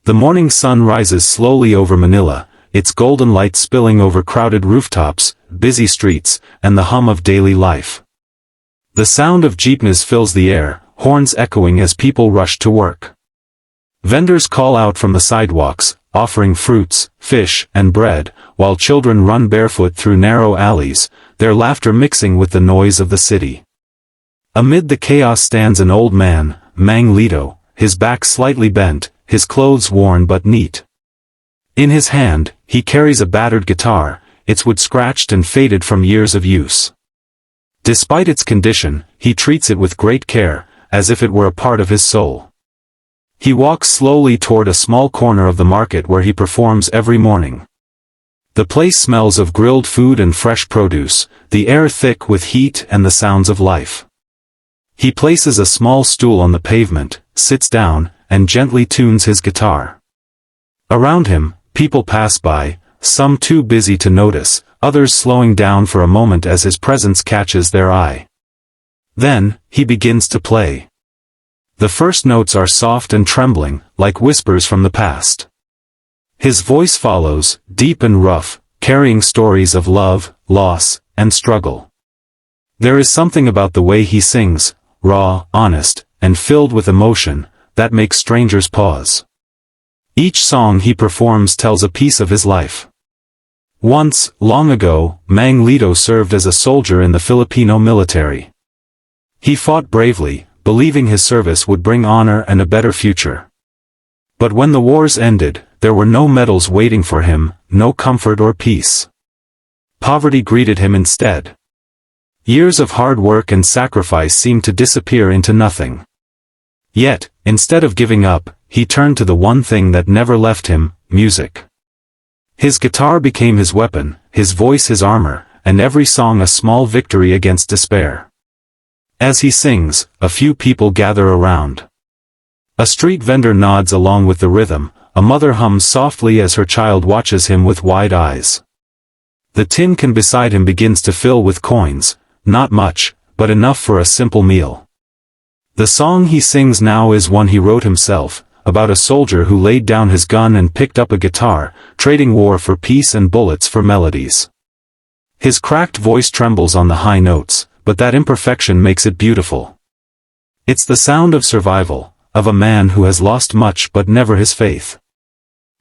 The morning sun rises slowly over Manila, its golden light spilling over crowded rooftops, busy streets, and the hum of daily life. The sound of jeepneys fills the air, horns echoing as people rush to work. Vendors call out from the sidewalks, offering fruits, fish, and bread, while children run barefoot through narrow alleys, their laughter mixing with the noise of the city. Amid the chaos stands an old man, Mang Lito, his back slightly bent, his clothes worn but neat. In his hand, he carries a battered guitar, its wood scratched and faded from years of use. Despite its condition, he treats it with great care, as if it were a part of his soul. He walks slowly toward a small corner of the market where he performs every morning. The place smells of grilled food and fresh produce, the air thick with heat and the sounds of life. He places a small stool on the pavement, sits down, and gently tunes his guitar. Around him, people pass by, some too busy to notice, others slowing down for a moment as his presence catches their eye. Then, he begins to play. The first notes are soft and trembling, like whispers from the past. His voice follows, deep and rough, carrying stories of love, loss, and struggle. There is something about the way he sings, raw, honest, and filled with emotion, that makes strangers pause. Each song he performs tells a piece of his life. Once, long ago, Mang Lito served as a soldier in the Filipino military. He fought bravely, believing his service would bring honor and a better future. But when the wars ended, there were no medals waiting for him, no comfort or peace. Poverty greeted him instead. Years of hard work and sacrifice seemed to disappear into nothing. Yet, instead of giving up, he turned to the one thing that never left him, music. His guitar became his weapon, his voice his armor, and every song a small victory against despair. As he sings, a few people gather around. A street vendor nods along with the rhythm, a mother hums softly as her child watches him with wide eyes. The tin can beside him begins to fill with coins, not much, but enough for a simple meal. The song he sings now is one he wrote himself, about a soldier who laid down his gun and picked up a guitar, trading war for peace and bullets for melodies. His cracked voice trembles on the high notes, but that imperfection makes it beautiful. It's the sound of survival, of a man who has lost much but never his faith.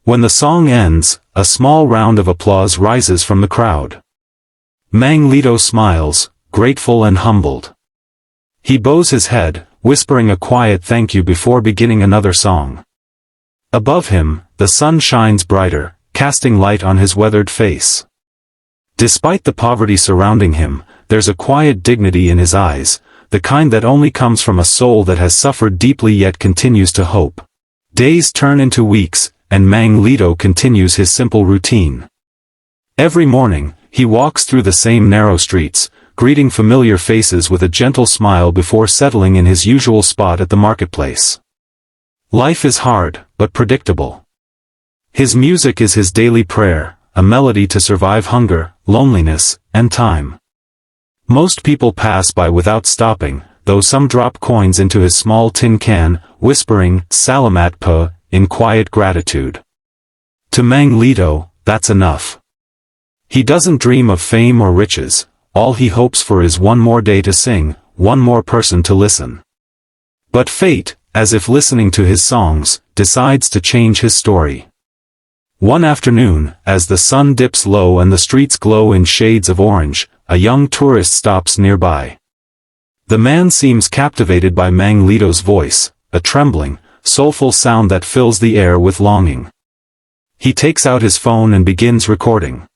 When the song ends, a small round of applause rises from the crowd. Mang Lito smiles, grateful and humbled. He bows his head, whispering a quiet thank you before beginning another song. Above him, the sun shines brighter, casting light on his weathered face. Despite the poverty surrounding him, there's a quiet dignity in his eyes, the kind that only comes from a soul that has suffered deeply yet continues to hope. Days turn into weeks, and Mang Lito continues his simple routine. Every morning, he walks through the same narrow streets, greeting familiar faces with a gentle smile before settling in his usual spot at the marketplace. Life is hard, but predictable. His music is his daily prayer, a melody to survive hunger, loneliness, and time. Most people pass by without stopping, though some drop coins into his small tin can, whispering, "Salamat po," in quiet gratitude. To Mang Lito, that's enough. He doesn't dream of fame or riches, all he hopes for is one more day to sing, one more person to listen. But fate, as if listening to his songs, decides to change his story. One afternoon, as the sun dips low and the streets glow in shades of orange, a young tourist stops nearby. The man seems captivated by Mang Lito's voice, a trembling, soulful sound that fills the air with longing. He takes out his phone and begins recording.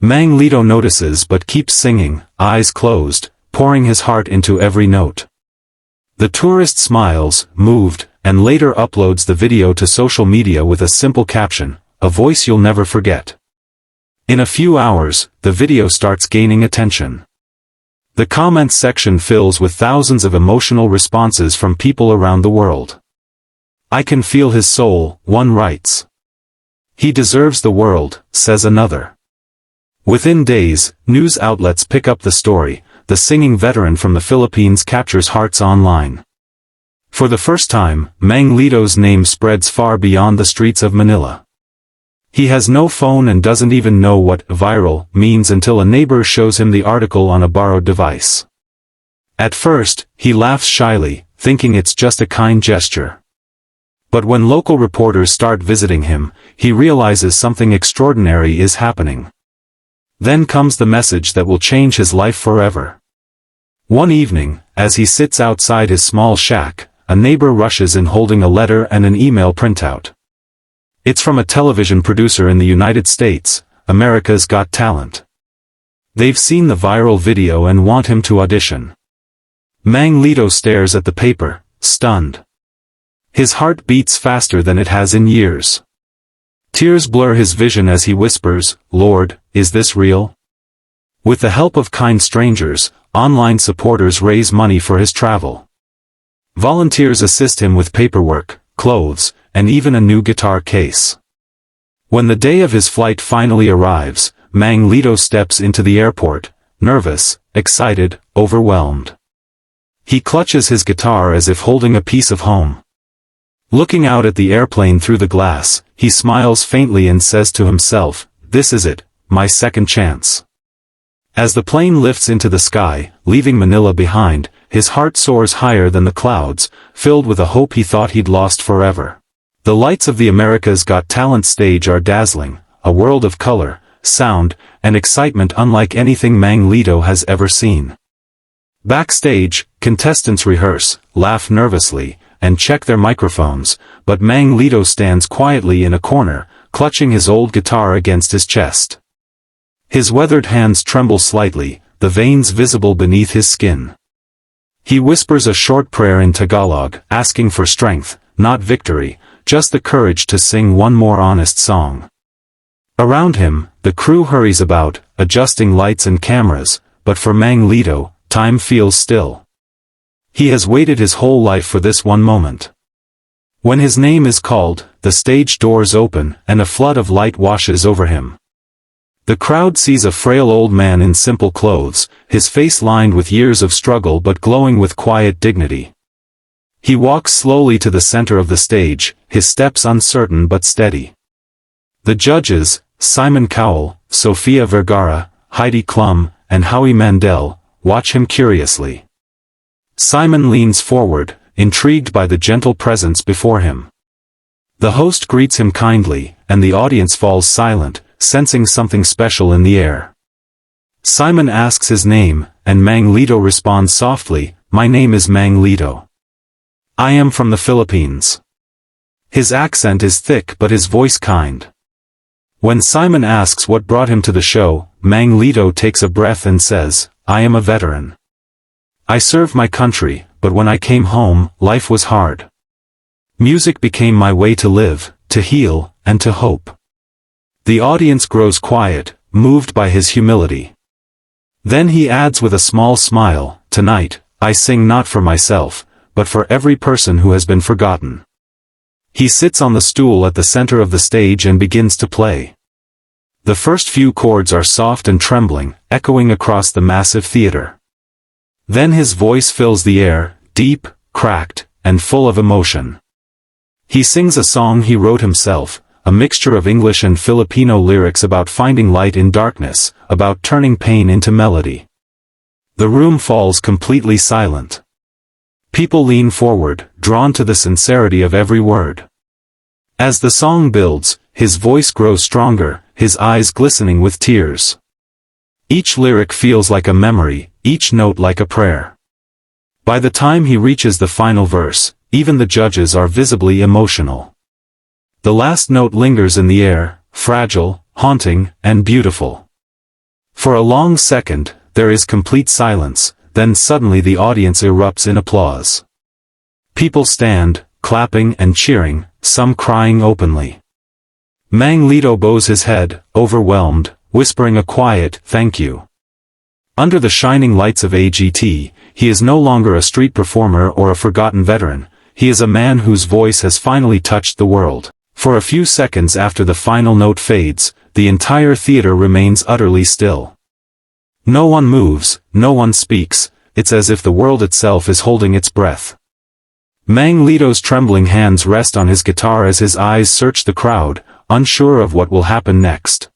Mang Lito notices but keeps singing, eyes closed, pouring his heart into every note. The tourist smiles, moved, and later uploads the video to social media with a simple caption, "A voice you'll never forget." In a few hours, the video starts gaining attention. The comments section fills with thousands of emotional responses from people around the world. "I can feel his soul," one writes. "He deserves the world," says another. Within days, news outlets pick up the story. The singing veteran from the Philippines captures hearts online. For the first time, Mang Lito's name spreads far beyond the streets of Manila. He has no phone and doesn't even know what viral means until a neighbor shows him the article on a borrowed device. At first, he laughs shyly, thinking it's just a kind gesture. But when local reporters start visiting him, he realizes something extraordinary is happening. Then comes the message that will change his life forever. One evening, as he sits outside his small shack, a neighbor rushes in holding a letter and an email printout. It's from a television producer in the United States, America's Got Talent. They've seen the viral video and want him to audition. Mang Lito stares at the paper, stunned. His heart beats faster than it has in years. Tears blur his vision as he whispers, "Lord, is this real?" With the help of kind strangers, online supporters raise money for his travel. Volunteers assist him with paperwork, clothes, and even a new guitar case. When the day of his flight finally arrives, Mang Lito steps into the airport, nervous, excited, overwhelmed. He clutches his guitar as if holding a piece of home. Looking out at the airplane through the glass, he smiles faintly and says to himself, "This is it, my second chance." As the plane lifts into the sky, leaving Manila behind, his heart soars higher than the clouds, filled with a hope he thought he'd lost forever. The lights of the America's Got Talent stage are dazzling, a world of color, sound, and excitement unlike anything Mang Lito has ever seen. Backstage, contestants rehearse, laugh nervously, and check their microphones, but Mang Lito stands quietly in a corner, clutching his old guitar against his chest. His weathered hands tremble slightly, the veins visible beneath his skin. He whispers a short prayer in Tagalog, asking for strength, not victory, just the courage to sing one more honest song. Around him, the crew hurries about, adjusting lights and cameras, but for Mang Lito, time feels still. He has waited his whole life for this one moment. When his name is called, the stage doors open, and a flood of light washes over him. The crowd sees a frail old man in simple clothes, his face lined with years of struggle but glowing with quiet dignity. He walks slowly to the center of the stage, his steps uncertain but steady. The judges, Simon Cowell, Sofia Vergara, Heidi Klum, and Howie Mandel, watch him curiously. Simon leans forward, intrigued by the gentle presence before him. The host greets him kindly, and the audience falls silent, sensing something special in the air. Simon asks his name, and Mang Lito responds softly, "My name is Mang Lito. I am from the Philippines." His accent is thick but his voice kind. When Simon asks what brought him to the show, Mang Lito takes a breath and says, "I am a veteran. I served my country, but when I came home, life was hard. Music became my way to live, to heal, and to hope." The audience grows quiet, moved by his humility. Then he adds with a small smile, "Tonight, I sing not for myself, but for every person who has been forgotten." He sits on the stool at the center of the stage and begins to play. The first few chords are soft and trembling, echoing across the massive theater. Then his voice fills the air, deep, cracked, and full of emotion. He sings a song he wrote himself, a mixture of English and Filipino lyrics about finding light in darkness, about turning pain into melody. The room falls completely silent. People lean forward, drawn to the sincerity of every word. As the song builds, his voice grows stronger, his eyes glistening with tears. Each lyric feels like a memory, each note like a prayer. By the time he reaches the final verse, even the judges are visibly emotional. The last note lingers in the air, fragile, haunting, and beautiful. For a long second, there is complete silence. Then suddenly the audience erupts in applause. People stand, clapping and cheering, some crying openly. Mang Lito bows his head, overwhelmed, whispering a quiet, "Thank you." Under the shining lights of AGT, he is no longer a street performer or a forgotten veteran, he is a man whose voice has finally touched the world. For a few seconds after the final note fades, the entire theater remains utterly still. No one moves, no one speaks, it's as if the world itself is holding its breath. Mang Lito's trembling hands rest on his guitar as his eyes search the crowd, unsure of what will happen next.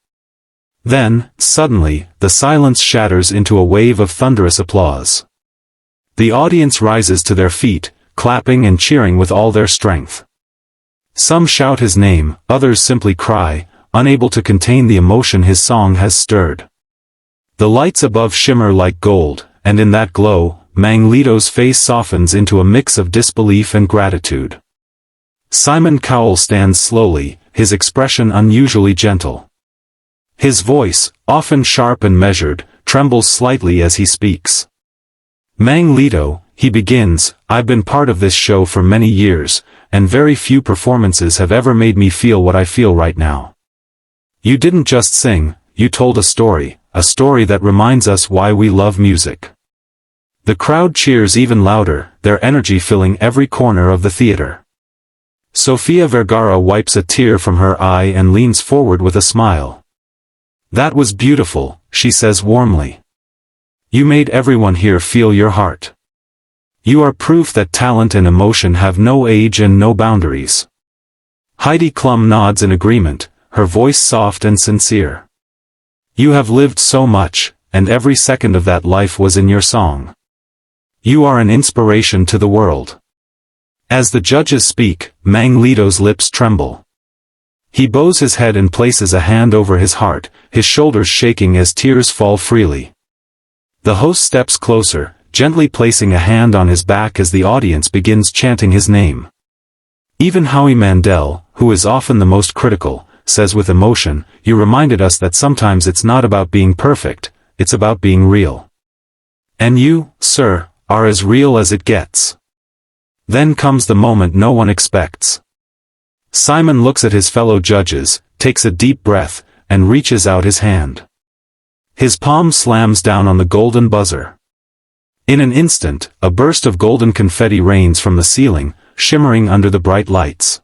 Then, suddenly, the silence shatters into a wave of thunderous applause. The audience rises to their feet, clapping and cheering with all their strength. Some shout his name, others simply cry, unable to contain the emotion his song has stirred. The lights above shimmer like gold, and in that glow, Mang Lito's face softens into a mix of disbelief and gratitude. Simon Cowell stands slowly, his expression unusually gentle. His voice, often sharp and measured, trembles slightly as he speaks. Mang Lito, he begins, I've been part of this show for many years, and very few performances have ever made me feel what I feel right now. You didn't just sing, you told a story that reminds us why we love music. The crowd cheers even louder, their energy filling every corner of the theater. Sofia Vergara wipes a tear from her eye and leans forward with a smile. That was beautiful, she says warmly. You made everyone here feel your heart. You are proof that talent and emotion have no age and no boundaries. Heidi Klum nods in agreement, her voice soft and sincere. You have lived so much, and every second of that life was in your song. You are an inspiration to the world. As the judges speak, Mang Lito's lips tremble. He bows his head and places a hand over his heart, his shoulders shaking as tears fall freely. The host steps closer, gently placing a hand on his back as the audience begins chanting his name. Even Howie Mandel, who is often the most critical, says with emotion, you reminded us that sometimes it's not about being perfect, it's about being real. And you, sir, are as real as it gets. Then comes the moment no one expects. Simon looks at his fellow judges, takes a deep breath, and reaches out his hand. His palm slams down on the golden buzzer. In an instant, a burst of golden confetti rains from the ceiling, shimmering under the bright lights.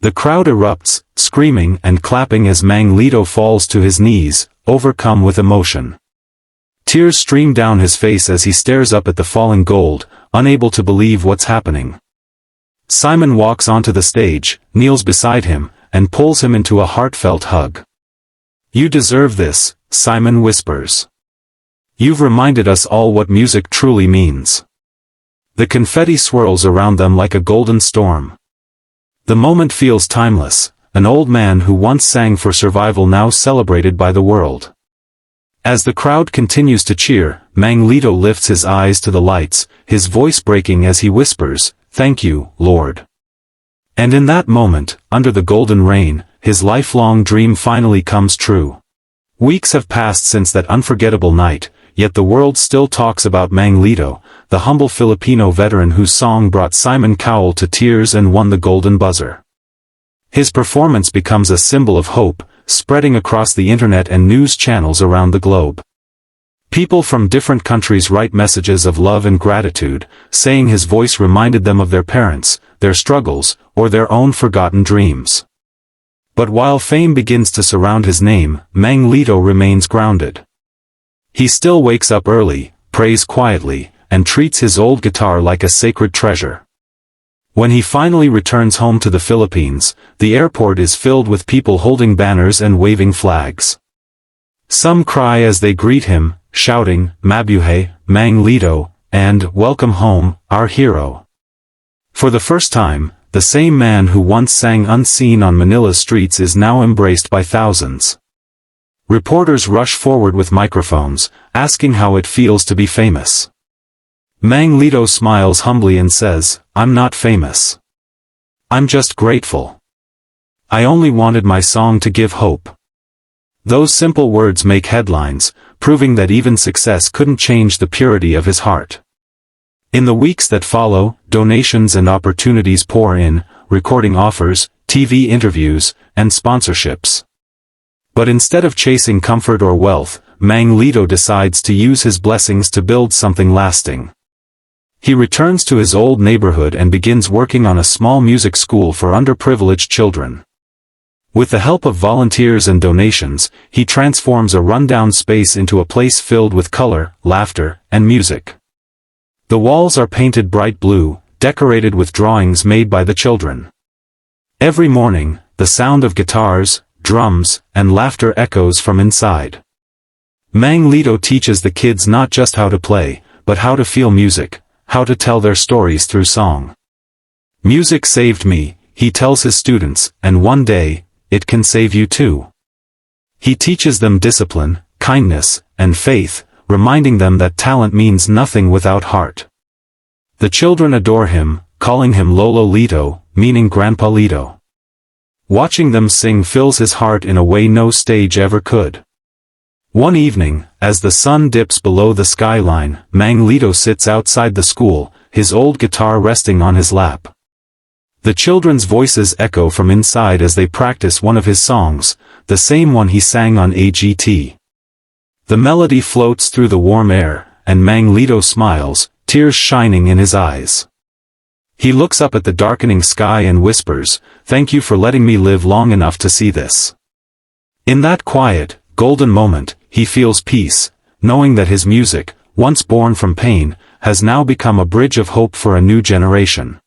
The crowd erupts, screaming and clapping as Mang Lito falls to his knees, overcome with emotion. Tears stream down his face as he stares up at the falling gold, unable to believe what's happening. Simon walks onto the stage, kneels beside him, and pulls him into a heartfelt hug. You deserve this, Simon whispers. You've reminded us all what music truly means. The confetti swirls around them like a golden storm. The moment feels timeless, an old man who once sang for survival now celebrated by the world. As the crowd continues to cheer, Mang Lito lifts his eyes to the lights, his voice breaking as he whispers, "Thank you, Lord." And in that moment, under the golden rain, his lifelong dream finally comes true. Weeks have passed since that unforgettable night, yet the world still talks about Mang Lito, the humble Filipino veteran whose song brought Simon Cowell to tears and won the golden buzzer. His performance becomes a symbol of hope, spreading across the internet and news channels around the globe. People from different countries write messages of love and gratitude, saying his voice reminded them of their parents, their struggles, or their own forgotten dreams. But while fame begins to surround his name, Mang Lito remains grounded. He still wakes up early, prays quietly, and treats his old guitar like a sacred treasure. When he finally returns home to the Philippines, the airport is filled with people holding banners and waving flags. Some cry as they greet him, shouting, "Mabuhay, Mang Lito," and "Welcome home, our hero." For the first time, the same man who once sang unseen on Manila's streets is now embraced by thousands. Reporters rush forward with microphones, asking how it feels to be famous. Mang Lito smiles humbly and says, "I'm not famous. I'm just grateful. I only wanted my song to give hope." Those simple words make headlines, proving that even success couldn't change the purity of his heart. In the weeks that follow, donations and opportunities pour in, recording offers, TV interviews, and sponsorships. But instead of chasing comfort or wealth, Mang Lito decides to use his blessings to build something lasting. He returns to his old neighborhood and begins working on a small music school for underprivileged children. With the help of volunteers and donations, he transforms a rundown space into a place filled with color, laughter, and music. The walls are painted bright blue, decorated with drawings made by the children. Every morning, the sound of guitars, drums, and laughter echoes from inside. Mang Lito teaches the kids not just how to play, but how to feel music, how to tell their stories through song. Music saved me, he tells his students, and one day, it can save you too. He teaches them discipline, kindness, and faith, reminding them that talent means nothing without heart. The children adore him, calling him Lolo Lito, meaning Grandpa Lito. Watching them sing fills his heart in a way no stage ever could. One evening, as the sun dips below the skyline, Mang Lito sits outside the school, his old guitar resting on his lap. The children's voices echo from inside as they practice one of his songs, the same one he sang on AGT. The melody floats through the warm air, and Mang Lito smiles, tears shining in his eyes. He looks up at the darkening sky and whispers, "Thank you for letting me live long enough to see this." In that quiet, golden moment, he feels peace, knowing that his music, once born from pain, has now become a bridge of hope for a new generation.